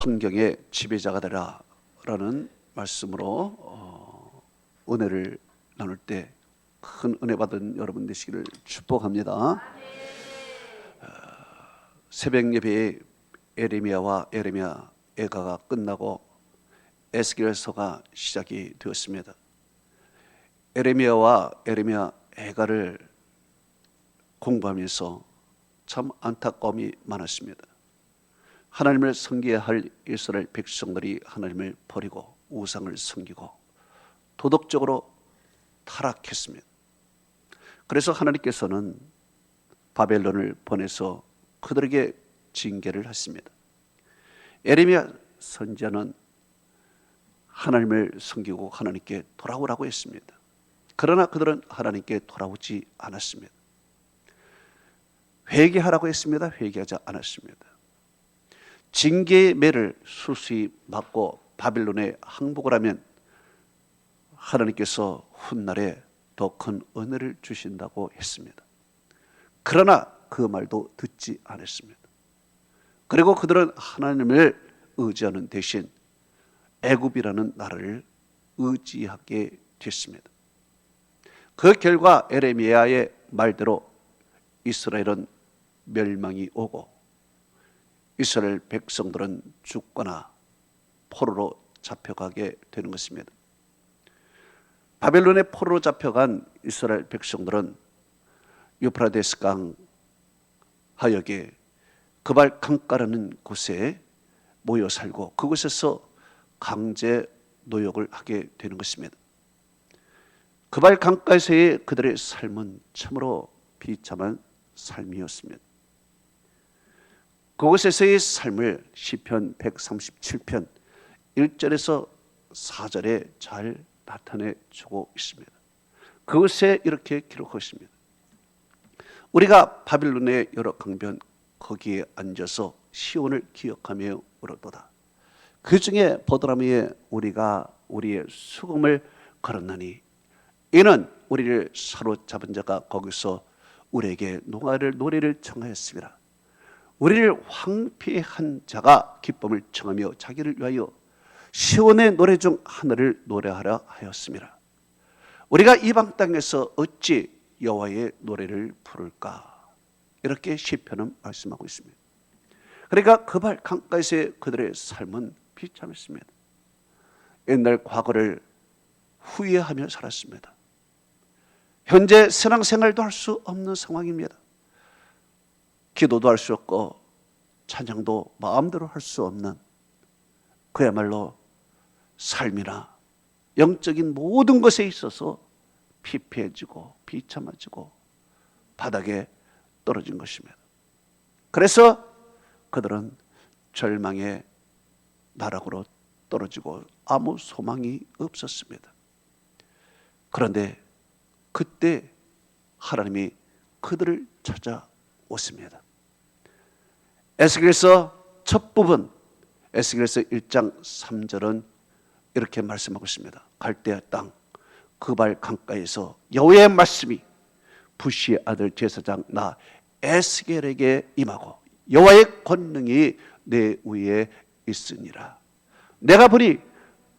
환경의 지배자가 되라라는 말씀으로 은혜를 나눌 때 큰 은혜 받은 여러분 되시기를 축복합니다. 새벽 예배에 에레미야와 에레미야 애가가 끝나고 에스겔서가 시작이 되었습니다. 에레미야와 에레미야 애가를 공부하면서 참 안타까움이 많았습니다. 하나님을 섬겨야 할 이스라엘 백성들이 하나님을 버리고 우상을 섬기고 도덕적으로 타락했습니다. 그래서 하나님께서는 바벨론을 보내서 그들에게 징계를 했습니다. 에레미야 선지자는 하나님을 섬기고 하나님께 돌아오라고 했습니다. 그러나 그들은 하나님께 돌아오지 않았습니다. 회개하라고 했습니다. 회개하지 않았습니다. 징계의 매를 수수히 맞고 바벨론에 항복을 하면 하나님께서 훗날에 더 큰 은혜를 주신다고 했습니다. 그러나 그 말도 듣지 않았습니다. 그리고 그들은 하나님을 의지하는 대신 애굽이라는 나라를 의지하게 됐습니다. 그 결과 에레미야의 말대로 이스라엘은 멸망이 오고 이스라엘 백성들은 죽거나 포로로 잡혀가게 되는 것입니다. 바벨론의 포로로 잡혀간 이스라엘 백성들은 유프라데스 강 하역에 그발 강가라는 곳에 모여 살고 그곳에서 강제 노역을 하게 되는 것입니다. 그발 강가에서의 그들의 삶은 참으로 비참한 삶이었습니다. 그곳에서의 삶을 시편 137편 1절에서 4절에 잘 나타내주고 있습니다. 그것에 이렇게 기록하고 있습니다. 우리가 바빌론의 여러 강변 거기에 앉아서 시온을 기억하며 울었도다. 그 중에 보드라미에 우리가 우리의 수금을 걸었나니 이는 우리를 사로잡은 자가 거기서 우리에게 노래를 청하였습니다. 우리를 황폐한 자가 기쁨을 청하며 자기를 위하여 시온의 노래 중 하나를 노래하라 하였습니다. 우리가 이방 땅에서 어찌 여호와의 노래를 부를까? 이렇게 시편은 말씀하고 있습니다. 그러니까 그발 강가에서의 그들의 삶은 비참했습니다. 옛날 과거를 후회하며 살았습니다. 현재 신앙생활도 할 수 없는 상황입니다. 기도도 할 수 없고 찬양도 마음대로 할 수 없는 그야말로 삶이나 영적인 모든 것에 있어서 피폐해지고 비참해지고 바닥에 떨어진 것입니다. 그래서 그들은 절망의 나락으로 떨어지고 아무 소망이 없었습니다. 그런데 그때 하나님이 그들을 찾아오십니다. 에스겔서 첫 부분 에스겔서 1장 3절은 이렇게 말씀하고 있습니다. 갈대아 땅 그발 강가에서 여호와의 말씀이 부시의 아들 제사장 나 에스겔에게 임하고 여호와의 권능이 내 위에 있으니라. 내가 보니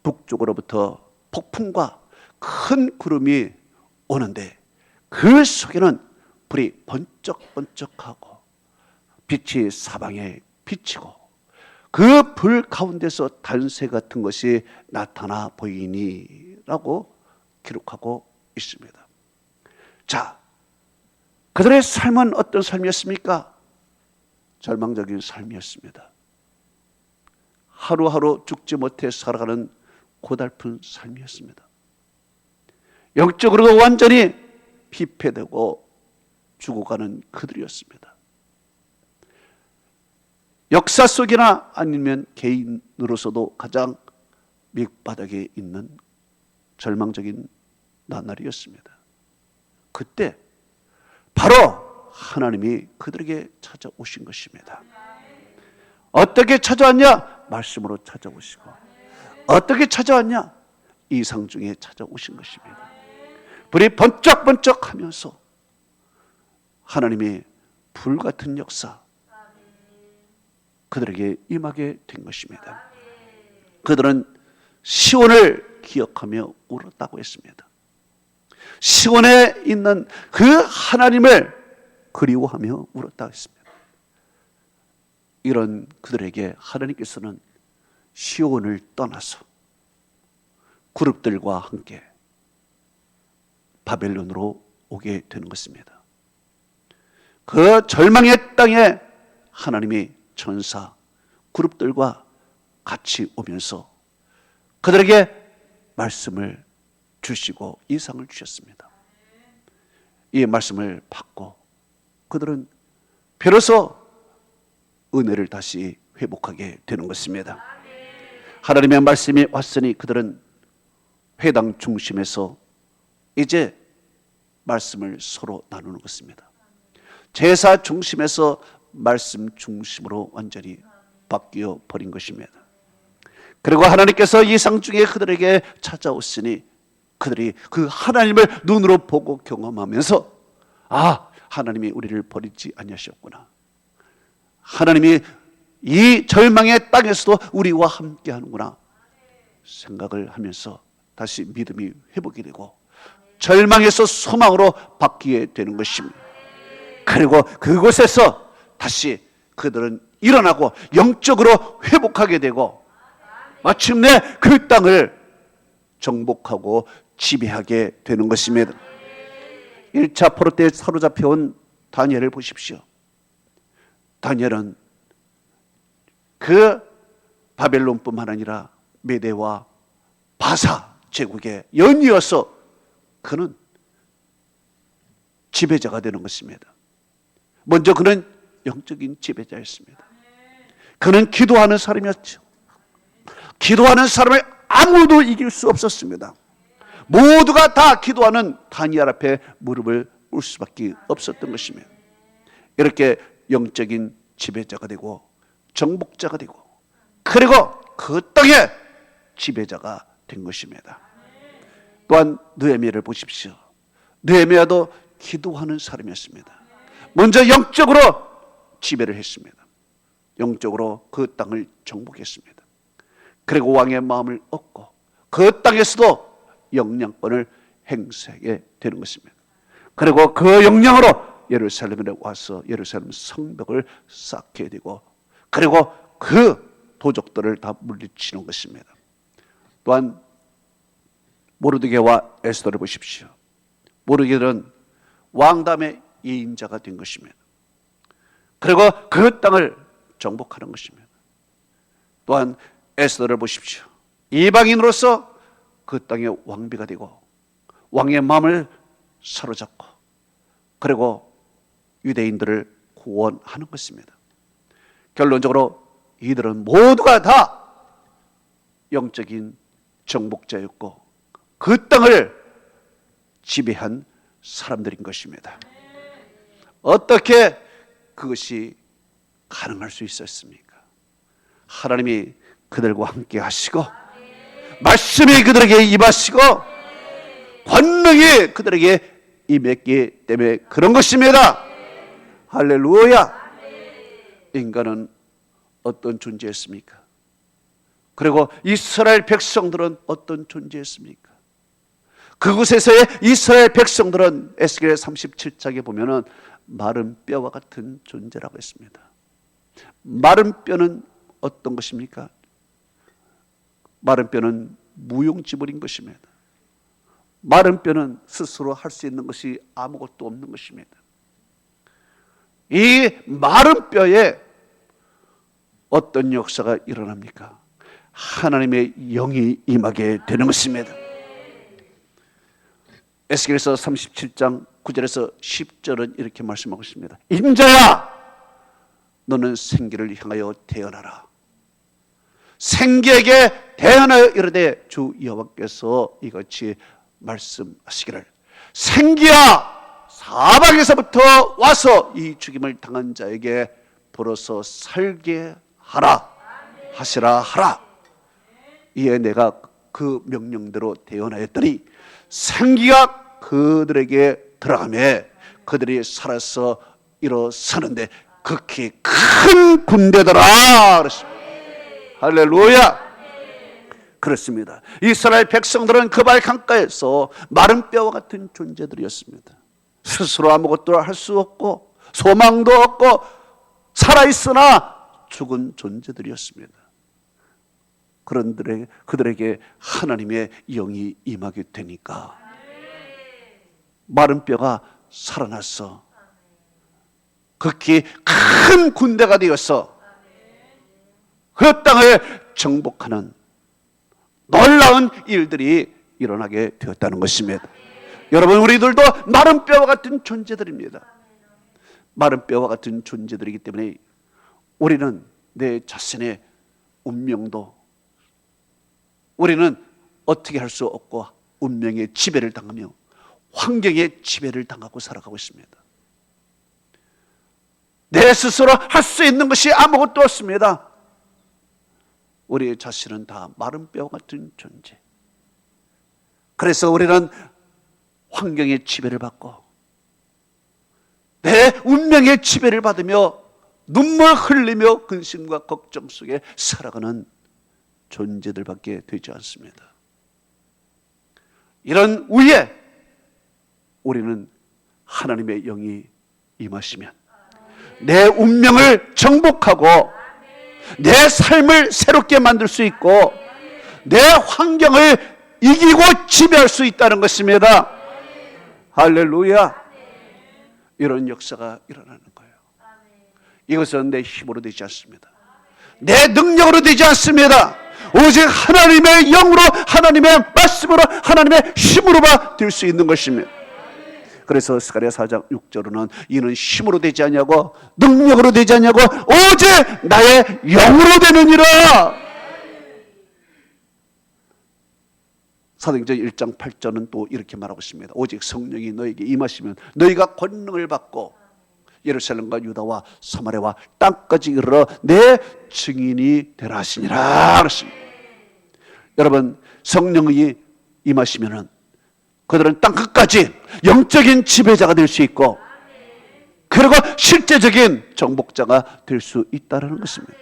북쪽으로부터 폭풍과 큰 구름이 오는데 그 속에는 불이 번쩍번쩍하고 빛이 사방에 비치고 그 불 가운데서 단새 같은 것이 나타나 보이니 라고 기록하고 있습니다. 자, 그들의 삶은 어떤 삶이었습니까? 절망적인 삶이었습니다. 하루하루 죽지 못해 살아가는 고달픈 삶이었습니다. 영적으로도 완전히 피폐되고 죽어가는 그들이었습니다. 역사 속이나 아니면 개인으로서도 가장 밑바닥에 있는 절망적인 나날이었습니다. 그때 바로 하나님이 그들에게 찾아오신 것입니다. 어떻게 찾아왔냐? 말씀으로 찾아오시고. 어떻게 찾아왔냐? 이상 중에 찾아오신 것입니다. 불이 번쩍번쩍하면서 하나님이 불같은 역사, 그들에게 임하게 된 것입니다. 그들은 시온을 기억하며 울었다고 했습니다. 시온에 있는 그 하나님을 그리워하며 울었다고 했습니다. 이런 그들에게 하나님께서는 시온을 떠나서 그룹들과 함께 바벨론으로 오게 되는 것입니다. 그 절망의 땅에 하나님이 천사 그룹들과 같이 오면서 그들에게 말씀을 주시고 이상을 주셨습니다. 이 말씀을 받고 그들은 비로소 은혜를 다시 회복하게 되는 것입니다. 하나님의 말씀이 왔으니 그들은 회당 중심에서 이제 말씀을 서로 나누는 것입니다. 제사 중심에서 말씀 중심으로 완전히 바뀌어 버린 것입니다. 그리고 하나님께서 이상 중에 그들에게 찾아오시니 그들이 그 하나님을 눈으로 보고 경험하면서 하나님이 우리를 버리지 아니하셨구나. 하나님이 이 절망의 땅에서도 우리와 함께 하는구나 생각을 하면서 다시 믿음이 회복이 되고 절망에서 소망으로 바뀌게 되는 것입니다. 그리고 그곳에서 다시 그들은 일어나고 영적으로 회복하게 되고 마침내 그 땅을 정복하고 지배하게 되는 것입니다. 1차 포로 때에 사로잡혀온 다니엘을 보십시오. 다니엘은 그 바벨론뿐만 아니라 메대와 바사 제국의 연이어서 그는 지배자가 되는 것입니다. 먼저 그는 영적인 지배자였습니다. 그는 기도하는 사람이었죠. 기도하는 사람을 아무도 이길 수 없었습니다. 모두가 다 기도하는 다니엘 앞에 무릎을 꿇을 수밖에 없었던 것입니다. 이렇게 영적인 지배자가 되고 정복자가 되고 그리고 그 땅의 지배자가 된 것입니다. 또한 느헤미야를 보십시오. 느헤미야도 기도하는 사람이었습니다. 먼저 영적으로 지배를 했습니다. 영적으로 그 땅을 정복했습니다. 그리고 왕의 마음을 얻고 그 땅에서도 영향권을 행사하게 되는 것입니다. 그리고 그 영향으로 예루살렘에 와서 예루살렘 성벽을 쌓게 되고 그리고 그 도적들을 다 물리치는 것입니다. 또한 모르드게와 에스더를 보십시오. 모르드게는 왕담의 이인자가 된 것입니다. 그리고 그 땅을 정복하는 것입니다. 또한 에스더를 보십시오. 이방인으로서 그 땅의 왕비가 되고 왕의 마음을 사로잡고 그리고 유대인들을 구원하는 것입니다. 결론적으로 이들은 모두가 다 영적인 정복자였고 그 땅을 지배한 사람들인 것입니다. 어떻게 그것이 가능할 수 있었습니까? 하나님이 그들과 함께 하시고 말씀이 그들에게 임하시고 권능이 그들에게 임했기 때문에 그런 것입니다. 할렐루야. 인간은 어떤 존재였습니까? 그리고 이스라엘 백성들은 어떤 존재였습니까? 그곳에서의 이스라엘 백성들은 에스겔 37장에 보면은 마른 뼈와 같은 존재라고 했습니다. 마른 뼈는 어떤 것입니까? 마른 뼈는 무용지물인 것입니다. 마른 뼈는 스스로 할 수 있는 것이 아무것도 없는 것입니다. 이 마른 뼈에 어떤 역사가 일어납니까? 하나님의 영이 임하게 되는 것입니다. 에스겔서 37장 9절에서 10절은 이렇게 말씀하고 있습니다. 인자야, 너는 생기를 향하여 대언하라. 생기에게 대언하여 이르되 주 여호와께서 이같이 말씀하시기를, 생기야, 사방에서부터 와서 이 죽임을 당한 자에게 불어서 살게 하라 하시라 하라. 이에 내가 그 명령대로 대언하였더니 생기가 그들에게 들어가매 그들이 살아서 일어서는데 극히 큰 군대더라 그랬습니다. 할렐루야. 그렇습니다. 이스라엘 백성들은 그발 강가에서 마른 뼈와 같은 존재들이었습니다. 스스로 아무것도 할 수 없고 소망도 없고 살아있으나 죽은 존재들이었습니다. 그들에게 하나님의 영이 임하게 되니까 마른 뼈가 살아났어. 극히 큰 군대가 되어서 그 땅을 정복하는 놀라운 일들이 일어나게 되었다는 것입니다. 여러분, 우리들도 마른 뼈와 같은 존재들입니다. 마른 뼈와 같은 존재들이기 때문에 우리는 내 자신의 운명도 우리는 어떻게 할 수 없고 운명의 지배를 당하며 환경의 지배를 당하고 살아가고 있습니다. 내 스스로 할 수 있는 것이 아무것도 없습니다. 우리 자신은 다 마른 뼈 같은 존재. 그래서 우리는 환경의 지배를 받고 내 운명의 지배를 받으며 눈물 흘리며 근심과 걱정 속에 살아가는 존재들밖에 되지 않습니다. 이런 위에 우리는 하나님의 영이 임하시면 내 운명을 정복하고 내 삶을 새롭게 만들 수 있고 내 환경을 이기고 지배할 수 있다는 것입니다. 할렐루야. 이런 역사가 일어나는 거예요. 이것은 내 힘으로 되지 않습니다. 내 능력으로 되지 않습니다. 오직 하나님의 영으로, 하나님의 말씀으로, 하나님의 힘으로만 될 수 있는 것입니다. 그래서 스가랴 4장 6절로는 이는 힘으로 되지 않냐고 능력으로 되지 않냐고 오직 나의 영으로 되느니라. 사도행전 1장 8절은 또 이렇게 말하고 있습니다. 오직 성령이 너에게 임하시면 너희가 권능을 받고 예루살렘과 유다와 사마리아와 땅까지 이르러 내 증인이 되라 하시니라 그렇습니다. 여러분, 성령이 임하시면은 그들은 땅 끝까지 영적인 지배자가 될 수 있고 그리고 실제적인 정복자가 될 수 있다는 것입니다.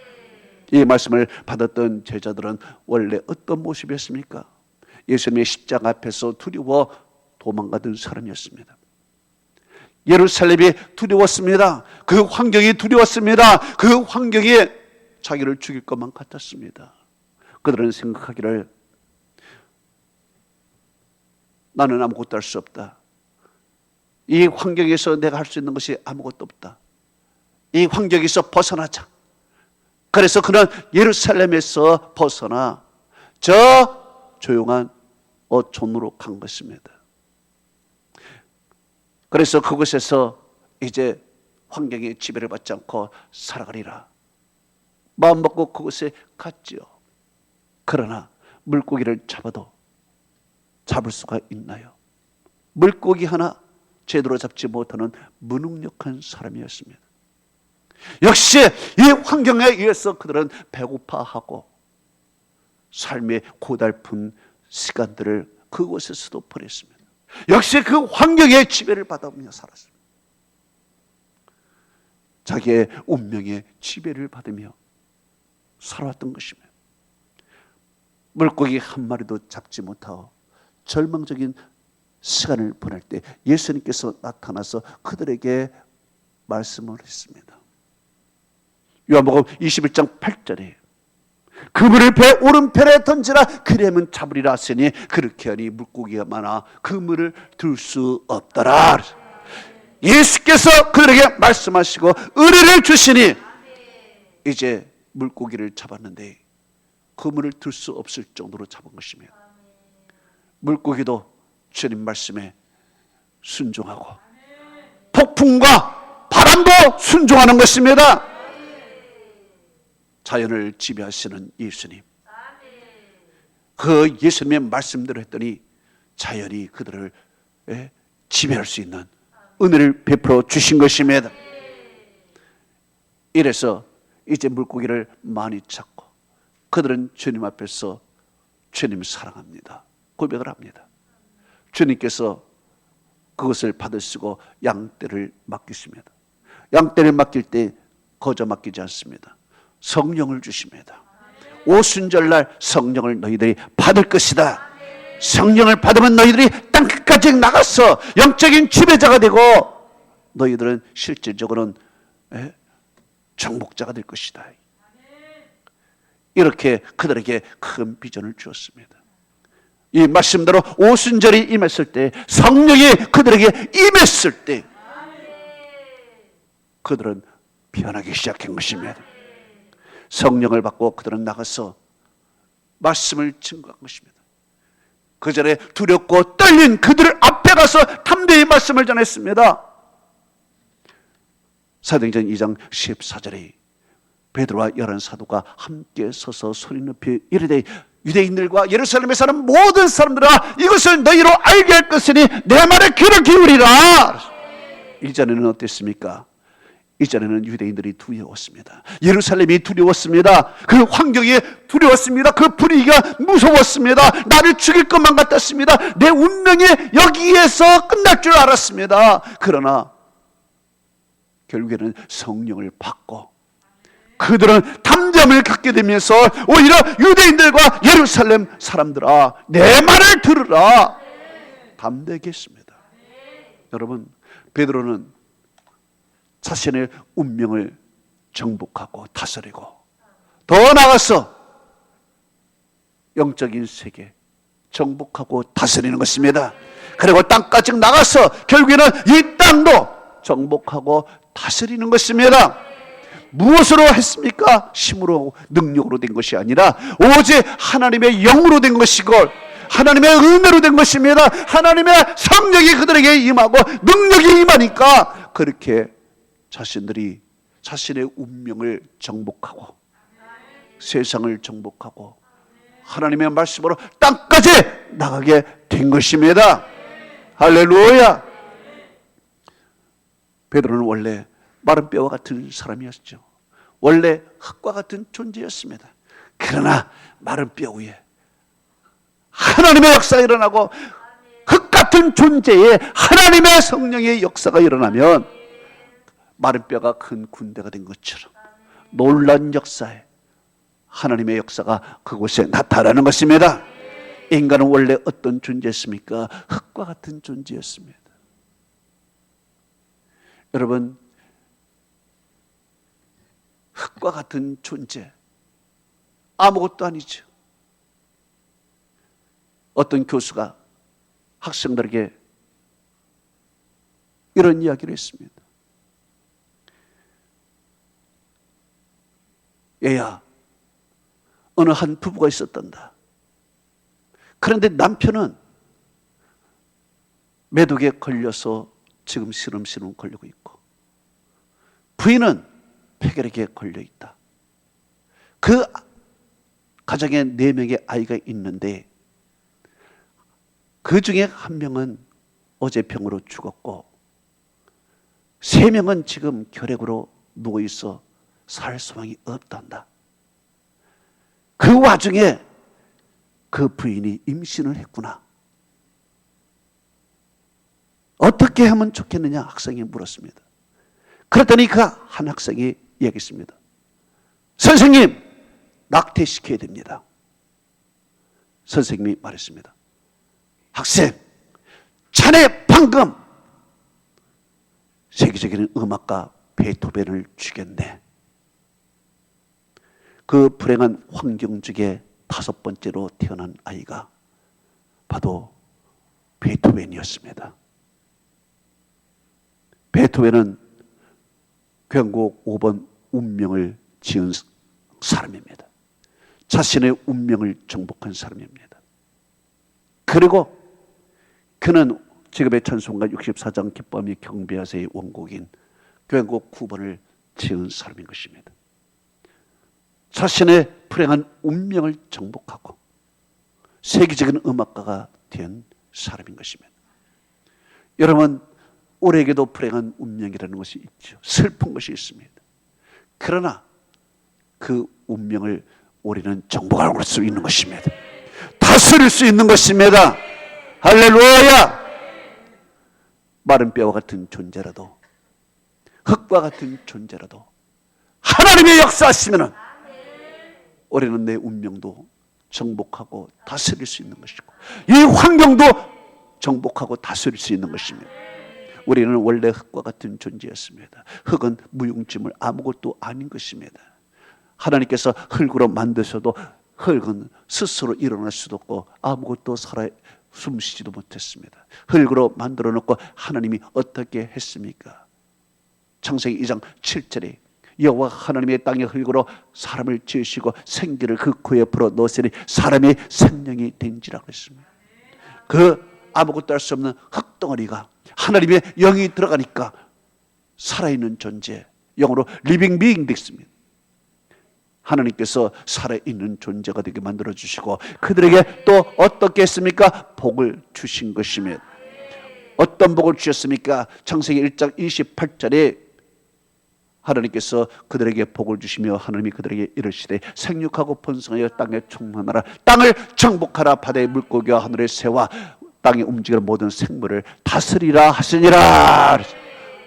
이 말씀을 받았던 제자들은 원래 어떤 모습이었습니까? 예수님의 십자가 앞에서 두려워 도망가던 사람이었습니다. 예루살렘이 두려웠습니다. 그 환경이 두려웠습니다. 그 환경이 자기를 죽일 것만 같았습니다. 그들은 생각하기를 나는 아무것도 할 수 없다. 이 환경에서 내가 할 수 있는 것이 아무것도 없다. 이 환경에서 벗어나자. 그래서 그는 예루살렘에서 벗어나 저 조용한 어촌으로 간 것입니다. 그래서 그곳에서 이제 환경의 지배를 받지 않고 살아가리라 마음 먹고 그곳에 갔지요. 그러나 물고기를 잡아도 잡을 수가 있나요? 물고기 하나 제대로 잡지 못하는 무능력한 사람이었습니다. 역시 이 환경에 의해서 그들은 배고파하고 삶의 고달픈 시간들을 그곳에서도 보냈습니다. 역시 그 환경의 지배를 받아오며 살았습니다. 자기의 운명의 지배를 받으며 살아왔던 것입니다. 물고기 한 마리도 잡지 못하고 절망적인 시간을 보낼 때 예수님께서 나타나서 그들에게 말씀을 했습니다. 요한복음 21장 8절에 그물을 배 오른편에 던지라 그리하면 잡으리라 하시니 그렇게 하니 물고기가 많아 그물을 들 수 없더라. 예수께서 그들에게 말씀하시고 의뢰를 주시니 이제 물고기를 잡았는데 그물을 들 수 없을 정도로 잡은 것입니다. 물고기도 주님 말씀에 순종하고 폭풍과 바람도 순종하는 것입니다. 자연을 지배하시는 예수님, 그 예수님의 말씀대로 했더니 자연이 그들을 지배할 수 있는 은혜를 베풀어 주신 것입니다. 이래서 이제 물고기를 많이 잡고 그들은 주님 앞에서 주님을 사랑합니다 고백을 합니다. 주님께서 그것을 받으시고 양떼를 맡기십니다. 양떼를 맡길 때 거저 맡기지 않습니다. 성령을 주십니다. 오순절날 성령을 너희들이 받을 것이다. 성령을 받으면 너희들이 땅끝까지 나가서 영적인 지배자가 되고 너희들은 실질적으로는 정복자가 될 것이다. 이렇게 그들에게 큰 비전을 주었습니다. 이 말씀대로 오순절이 임했을 때, 성령이 그들에게 임했을 때 그들은 변하기 시작한 것입니다. 성령을 받고 그들은 나가서 말씀을 증거한 것입니다. 그 전에 두렵고 떨린 그들 앞에 가서 담대히 말씀을 전했습니다. 사도행전 2장 14절에 베드로와 열한 사도가 함께 서서 소리 높이 이르되 유대인들과 예루살렘에 사는 모든 사람들아, 이것을 너희로 알게 할 것이니 내 말에 귀를 기울이라. 이전에는 어땠습니까? 이전에는 유대인들이 두려웠습니다. 예루살렘이 두려웠습니다. 그 환경이 두려웠습니다. 그 분위기가 무서웠습니다. 나를 죽일 것만 같았습니다. 내 운명이 여기에서 끝날 줄 알았습니다. 그러나 결국에는 성령을 받고 그들은 담대함을 갖게 되면서 오히려 유대인들과 예루살렘 사람들아, 내 말을 들으라, 담대하게 했습니다. 여러분, 베드로는 자신의 운명을 정복하고 다스리고 더 나아가서 영적인 세계 정복하고 다스리는 것입니다. 그리고 땅까지 나가서 결국에는 이 땅도 정복하고 다스리는 것입니다. 무엇으로 했습니까? 힘으로 능력으로 된 것이 아니라 오직 하나님의 영으로 된 것이고 하나님의 은혜로 된 것입니다. 하나님의 성령이 그들에게 임하고 능력이 임하니까 그렇게 자신들이 자신의 운명을 정복하고 세상을 정복하고 하나님의 말씀으로 땅까지 나가게 된 것입니다. 할렐루야. 베드로는 원래 마른 뼈와 같은 사람이었죠. 원래 흙과 같은 존재였습니다. 그러나 마른 뼈 위에 하나님의 역사가 일어나고 흙 같은 존재에 하나님의 성령의 역사가 일어나면 마른 뼈가 큰 군대가 된 것처럼 놀라운 역사에 하나님의 역사가 그곳에 나타나는 것입니다. 인간은 원래 어떤 존재였습니까? 흙과 같은 존재였습니다. 여러분, 흙과 같은 존재, 아무것도 아니죠. 어떤 교수가 학생들에게 이런 이야기를 했습니다. 얘야, 어느 한 부부가 있었단다. 그런데 남편은 매독에 걸려서 지금 시름시름 걸리고 있고 부인은 폐결핵에 걸려있다. 그 가정에 4명의 아이가 있는데 그 중에 1명은 어제 병으로 죽었고 3명은 지금 결핵으로 누워있어 살 소망이 없단다. 그 와중에 그 부인이 임신을 했구나. 어떻게 하면 좋겠느냐 학생이 물었습니다. 그랬더니 그 한 학생이 얘기했습니다. 선생님, 낙태시켜야 됩니다. 선생님이 말했습니다. 학생, 자네 방금 세계적인 음악가 베토벤을 죽였네. 그 불행한 환경 중에 5번째로 태어난 아이가 바로 베토벤이었습니다. 베토벤은 교향곡 5번 운명을 지은 사람입니다. 자신의 운명을 정복한 사람입니다. 그리고 그는 지금의 찬송가 64장 기뻐하며 경배하세의 원곡인 교향곡 9번을 지은 사람인 것입니다. 자신의 불행한 운명을 정복하고 세계적인 음악가가 된 사람인 것입니다. 여러분, 우리에게도 불행한 운명이라는 것이 있죠. 슬픈 것이 있습니다. 그러나 그 운명을 우리는 정복할 수 있는 것입니다. 다스릴 수 있는 것입니다. 할렐루야. 마른 뼈와 같은 존재라도 흙과 같은 존재라도 하나님의 역사하시면은 올해는 내 운명도 정복하고 다스릴 수 있는 것이고 이 환경도 정복하고 다스릴 수 있는 것입니다. 우리는 원래 흙과 같은 존재였습니다. 흙은 무용지물 아무것도 아닌 것입니다. 하나님께서 흙으로 만드셔도 흙은 스스로 일어날 수도 없고 아무것도 살아 숨쉬지도 못했습니다. 흙으로 만들어 놓고 하나님이 어떻게 했습니까? 창세기 2장 7절에 여호와 하나님의 땅의 흙으로 사람을 지으시고 생기를 그 코에 불어 넣으시니 사람이 생명이 된지라고 했습니다. 그 아무것도 할 수 없는 흙덩어리가 하나님의 영이 들어가니까 살아있는 존재, 영어로 리빙 비잉 됐습니다. 하나님께서 살아있는 존재가 되게 만들어주시고 그들에게 또 어떻게 했습니까? 복을 주신 것입니다. 어떤 복을 주셨습니까? 창세기 1장 28절에 하나님께서 그들에게 복을 주시며 하나님이 그들에게 이르시되 생육하고 번성하여 땅에 충만하라. 땅을 정복하라. 바다의 물고기와 하늘의 새와 땅에 움직이는 모든 생물을 다스리라 하시니라.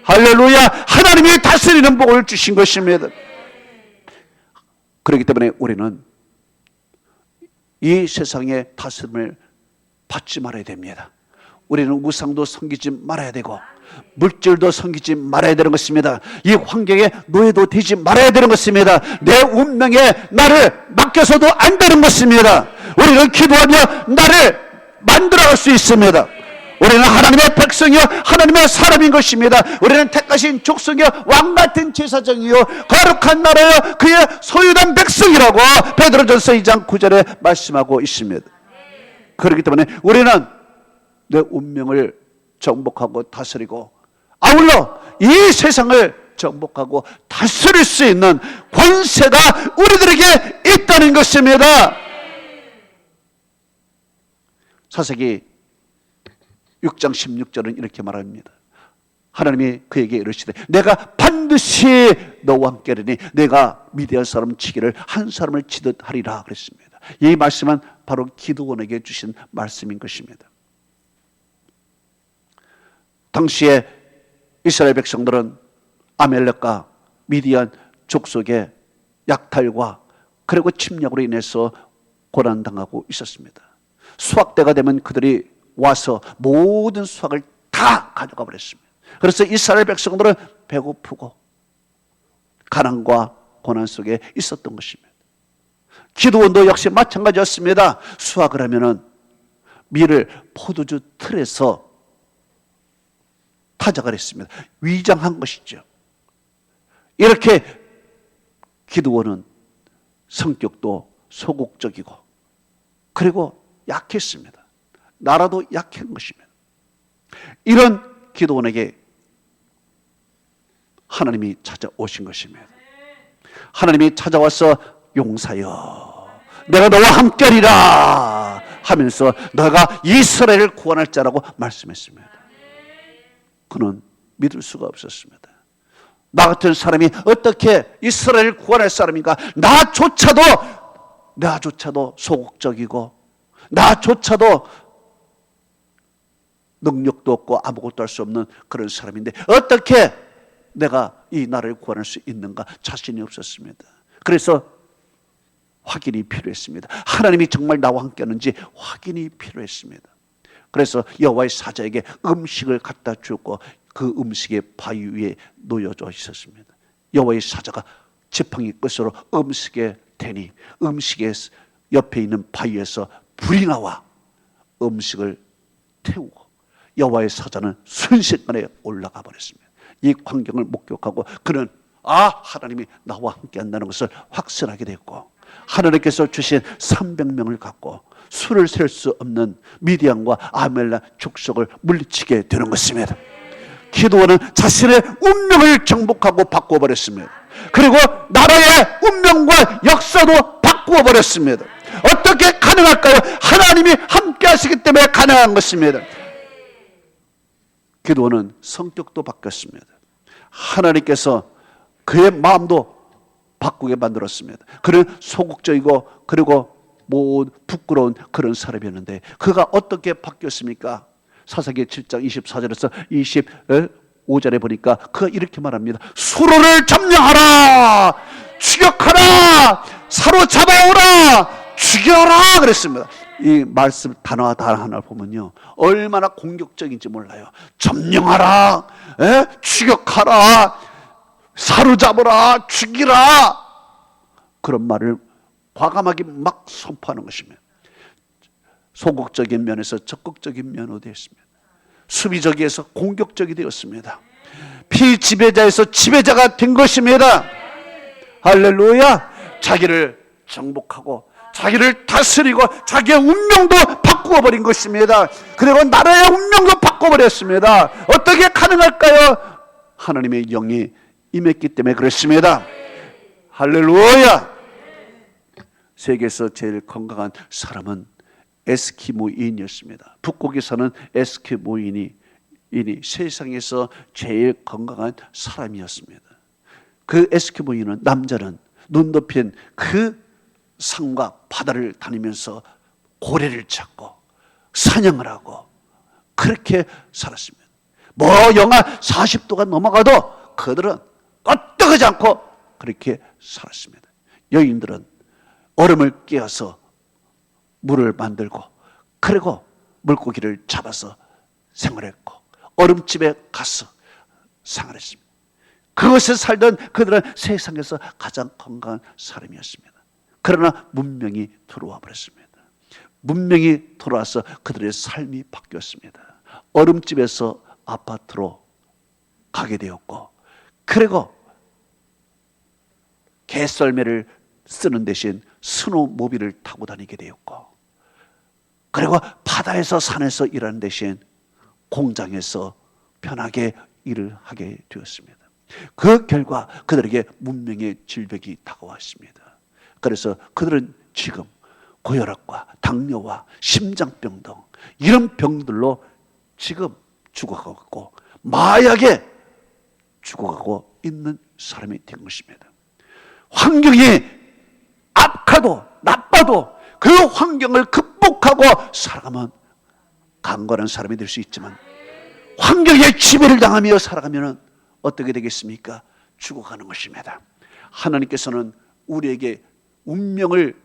할렐루야. 하나님이 다스리는 복을 주신 것입니다. 그렇기 때문에 우리는 이 세상의 다스림을 받지 말아야 됩니다. 우리는 우상도 섬기지 말아야 되고 물질도 섬기지 말아야 되는 것입니다. 이 환경에 노예도 되지 말아야 되는 것입니다. 내 운명에 나를 맡겨서도 안 되는 것입니다. 우리는 기도하며 나를 만들어갈 수 있습니다. 우리는 하나님의 백성이요 하나님의 사람인 것입니다. 우리는 택하신 족속이요 왕같은 제사장이요 거룩한 나라요 그의 소유된 백성이라고 베드로전서 2장 9절에 말씀하고 있습니다. 그렇기 때문에 우리는 내 운명을 정복하고 다스리고 아울러 이 세상을 정복하고 다스릴 수 있는 권세가 우리들에게 있다는 것입니다. 사사기 6장 16절은 이렇게 말합니다. 하나님이 그에게 이르시되 내가 반드시 너와 함께하리니 내가 미디안 사람 치기를 한 사람을 치듯 하리라 그랬습니다. 이 말씀은 바로 기드온에게 주신 말씀인 것입니다. 당시에 이스라엘 백성들은 아멜렉과 미디안 족속의 약탈과 그리고 침략으로 인해서 고난당하고 있었습니다. 수확 때가 되면 그들이 와서 모든 수확을 다 가져가 버렸습니다. 그래서 이스라엘 백성들은 배고프고 가난과 고난 속에 있었던 것입니다. 기드온도 역시 마찬가지였습니다. 수확을 하면은 밀을 포도주 틀에서 타작을 했습니다. 위장한 것이죠. 이렇게 기드온은 성격도 소극적이고 그리고 약했습니다. 나라도 약한 것입니다. 이런 기드온에게 하나님이 찾아오신 것입니다. 하나님이 찾아와서 용사여 내가 너와 함께하리라 하면서 너가 이스라엘을 구원할 자라고 말씀했습니다. 그는 믿을 수가 없었습니다. 나 같은 사람이 어떻게 이스라엘을 구원할 사람인가? 나조차도 소극적이고 나조차도 능력도 없고 아무것도 할 수 없는 그런 사람인데 어떻게 내가 이 나라를 구원할 수 있는가? 자신이 없었습니다. 그래서 확인이 필요했습니다. 하나님이 정말 나와 함께하는지 확인이 필요했습니다. 그래서 여호와의 사자에게 음식을 갖다 주고 그 음식의 바위 위에 놓여져 있었습니다. 여호와의 사자가 지팡이 끝으로 음식에 대니 음식의 옆에 있는 바위에서 불이 나와 음식을 태우고 여호와의 사자는 순식간에 올라가 버렸습니다. 이 광경을 목격하고 그는 하나님이 나와 함께 한다는 것을 확신하게 됐고 하나님께서 주신 300명을 갖고 수를 셀 수 없는 미디안과 아멜렉 족속을 물리치게 되는 것입니다. 기드온은 자신의 운명을 정복하고 바꾸어 버렸습니다. 그리고 나라의 운명과 역사도 바꾸어 버렸습니다. 어떻게 가능할까요? 하나님이 함께 하시기 때문에 가능한 것입니다. 기드온은 성격도 바뀌었습니다. 하나님께서 그의 마음도 바꾸게 만들었습니다. 그는 소극적이고 그리고 부끄러운 그런 사람이었는데 그가 어떻게 바뀌었습니까? 사사기 7장 24절에서 25절에 보니까 그가 이렇게 말합니다. 수로를 점령하라. 추격하라, 사로잡아오라, 죽여라 그랬습니다. 이 말씀 단어 하나를 보면요, 얼마나 공격적인지 몰라요. 점령하라, 추격하라, 사로잡으라, 죽이라, 그런 말을 과감하게 막 선포하는 것입니다. 소극적인 면에서 적극적인 면으로 되었습니다. 수비적에서 공격적이 되었습니다. 피지배자에서 지배자가 된 것입니다. 할렐루야. 자기를 정복하고 자기를 다스리고 자기의 운명도 바꾸어 버린 것입니다. 그리고 나라의 운명도 바꿔버렸습니다. 어떻게 가능할까요? 하나님의 영이 임했기 때문에 그렇습니다. 할렐루야. 세계에서 제일 건강한 사람은 에스키모인이었습니다. 북극에 사는 에스키모인이 세상에서 제일 건강한 사람이었습니다. 그 에스키모인은, 남자는 눈 덮인 그 산과 바다를 다니면서 고래를 잡고 사냥을 하고 그렇게 살았습니다. 뭐 영하 40도가 넘어가도 그들은 껐떡하지 않고 그렇게 살았습니다. 여인들은 얼음을 깨어서 물을 만들고 그리고 물고기를 잡아서 생활했고 얼음집에 가서 생활했습니다. 그것에 살던 그들은 세상에서 가장 건강한 사람이었습니다. 그러나 문명이 들어와 버렸습니다. 문명이 들어와서 그들의 삶이 바뀌었습니다. 얼음집에서 아파트로 가게 되었고 그리고 개썰매를 쓰는 대신 스노모빌을 타고 다니게 되었고 그리고 바다에서 산에서 일하는 대신 공장에서 편하게 일을 하게 되었습니다. 그 결과 그들에게 문명의 질병이 다가왔습니다. 그래서 그들은 지금 고혈압과 당뇨와 심장병 등 이런 병들로 지금 죽어가고 있고 마약에 죽어가고 있는 사람이 된 것입니다. 환경이 악하도 나빠도 그 환경을 극복하고 살아가면 강건한 사람이 될 수 있지만 환경에 지배를 당하며 살아가면 어떻게 되겠습니까? 죽어가는 것입니다. 하나님께서는 우리에게 운명을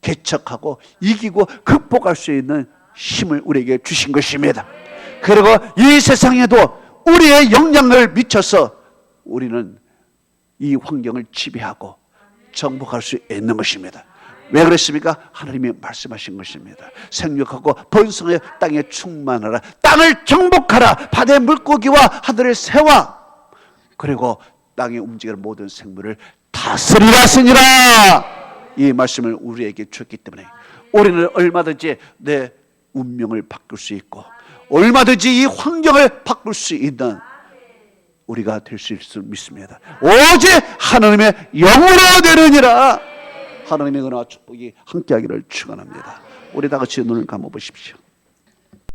개척하고 이기고 극복할 수 있는 힘을 우리에게 주신 것입니다. 그리고 이 세상에도 우리의 영향을 미쳐서 우리는 이 환경을 지배하고 정복할 수 있는 것입니다. 왜 그랬습니까? 하나님이 말씀하신 것입니다. 생육하고 번성하여 땅에 충만하라. 땅을 정복하라. 바다의 물고기와 하늘의 새와 그리고 땅에 움직이는 모든 생물을 다스리라 하시니라. 이 말씀을 우리에게 주었기 때문에 우리는 얼마든지 내 운명을 바꿀 수 있고 얼마든지 이 환경을 바꿀 수 있는 우리가 될 수 있을 줄 믿습니다. 오직 하나님의 영으로 되느니라. 하나님의 은혜와 축복이 함께하기를 축원합니다. 우리 다 같이 눈을 감아 보십시오.